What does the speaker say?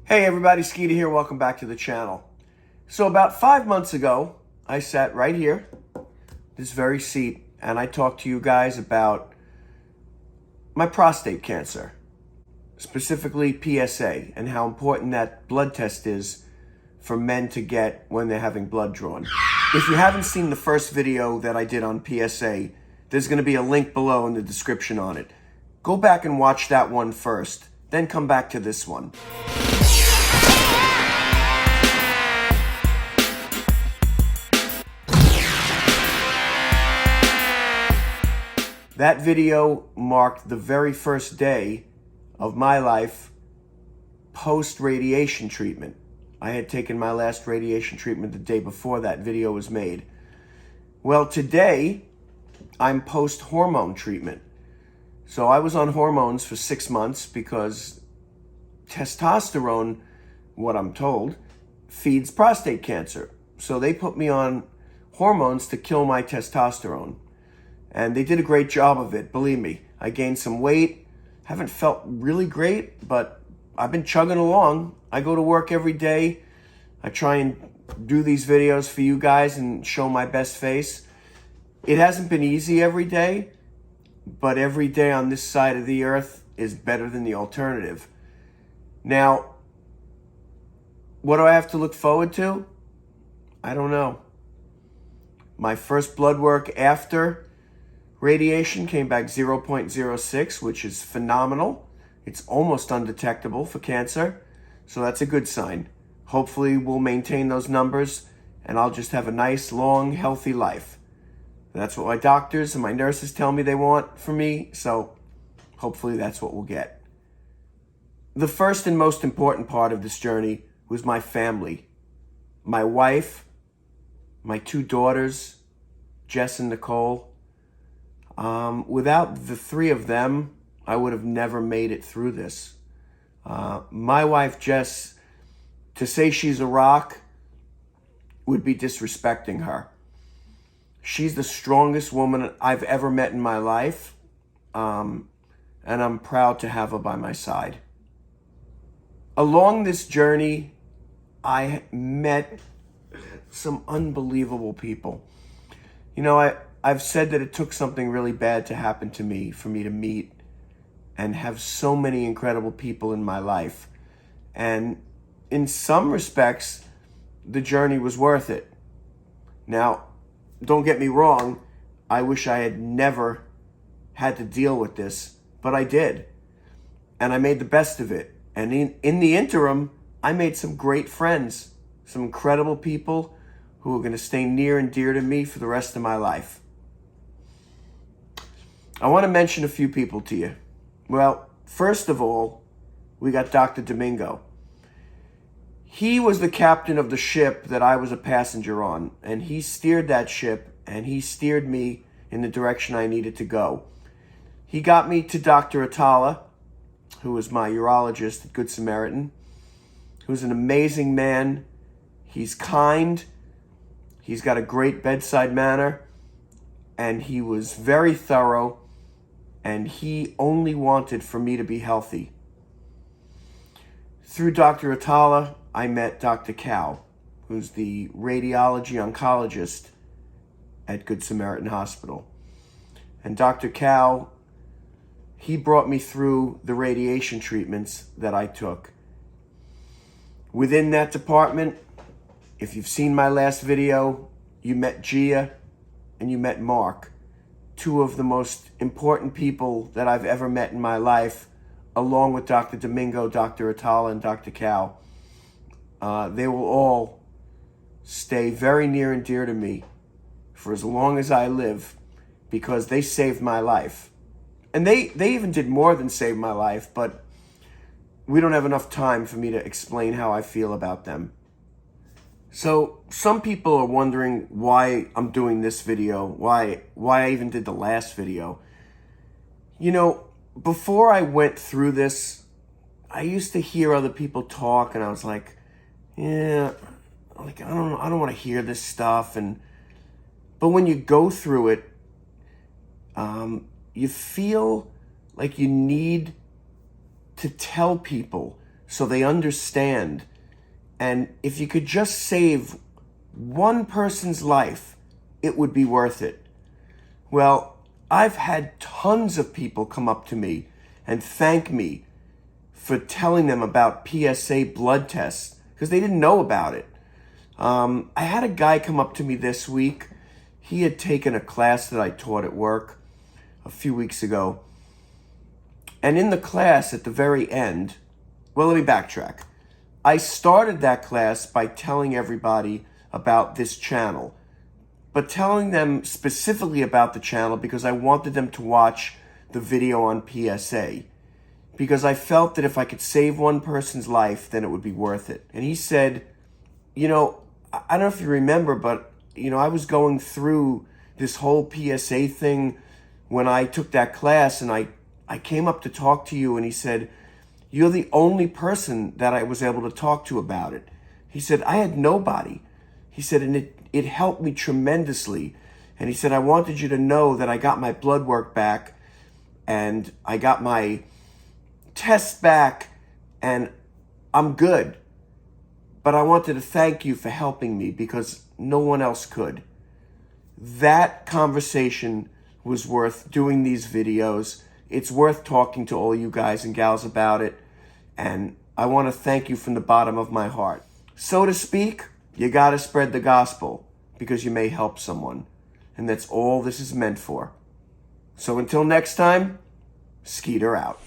Hey everybody, Skeeter here. Welcome back to the channel. So about 5 months ago, I sat right here, this very seat, and I talked to you guys about my prostate cancer, specifically PSA, and how important that blood test is for men to get when they're having blood drawn. If you haven't seen the first video that I did on PSA, there's going to be a link below in the description on it. Go back and watch that one first, then come back to this one. That video marked the very first day of my life post-radiation treatment. I had taken my last radiation treatment the day before that video was made. Well, today, I'm post-hormone treatment. So I was on hormones for 6 months because testosterone, what I'm told, feeds prostate cancer. So they put me on hormones to kill my testosterone. And they did a great job of it, believe me. I gained some weight, haven't felt really great, but I've been chugging along. I go to work every day. I try and do these videos for you guys and show my best face. It hasn't been easy every day, but every day on this side of the earth is better than the alternative. Now, what do I have to look forward to? I don't know. My first blood work after radiation came back 0.06, which is phenomenal. It's almost undetectable for cancer, so that's a good sign. Hopefully we'll maintain those numbers and I'll just have a nice, long, healthy life. That's what my doctors and my nurses tell me they want for me, so hopefully that's what we'll get. The first and most important part of this journey was my family. My wife, my 2 daughters, Jess and Nicole. Without the 3 of them, I would have never made it through this. My wife, Jess, to say she's a rock would be disrespecting her. She's the strongest woman I've ever met in my life, and I'm proud to have her by my side. Along this journey, I met some unbelievable people. You know, I've said that it took something really bad to happen to me for me to meet and have so many incredible people in my life. And in some respects, the journey was worth it. Now, don't get me wrong, I wish I had never had to deal with this, but I did. And I made the best of it. And in the interim, I made some great friends, some incredible people who are going to stay near and dear to me for the rest of my life. I want to mention a few people to you. Well, first of all, we got Dr. Domingo. He was the captain of the ship that I was a passenger on, and he steered that ship, and he steered me in the direction I needed to go. He got me to Dr. Atala, who was my urologist at Good Samaritan, who's an amazing man. He's kind. He's got a great bedside manner, and he was very thorough, and he only wanted for me to be healthy. Through Dr. Atala, I met Dr. Cow, who's the radiology oncologist at Good Samaritan Hospital. And Dr. Cow, he brought me through the radiation treatments that I took. Within that department, if you've seen my last video, you met Gia and you met Mark, 2 of the most important people that I've ever met in my life, along with Dr. Domingo, Dr. Atala, and Dr. Cow. They will all stay very near and dear to me for as long as I live because they saved my life. And they even did more than save my life, but we don't have enough time for me to explain how I feel about them. So some people are wondering why I'm doing this video, why I even did the last video. You know, before I went through this, I used to hear other people talk and I was like, yeah, like I don't want to hear this stuff. But when you go through it, you feel like you need to tell people so they understand. And if you could just save one person's life, it would be worth it. Well, I've had tons of people come up to me and thank me for telling them about PSA blood tests because they didn't know about it. I had a guy come up to me this week. He had taken a class that I taught at work a few weeks ago. And in the class at the very end, well, let me backtrack. I started that class by telling everybody about this channel, but telling them specifically about the channel because I wanted them to watch the video on PSA, because I felt that if I could save one person's life, then it would be worth it. And he said, I don't know if you remember, but, I was going through this whole PSA thing when I took that class, and I came up to talk to you, and he said, you're the only person that I was able to talk to about it. He said, I had nobody. He said, and it helped me tremendously. And he said, I wanted you to know that I got my blood work back and I got my tests back and I'm good. But I wanted to thank you for helping me because no one else could. That conversation was worth doing these videos. It's worth talking to all you guys and gals about it. And I want to thank you from the bottom of my heart. So to speak, you got to spread the gospel because you may help someone. And that's all this is meant for. So until next time, Skeeter out.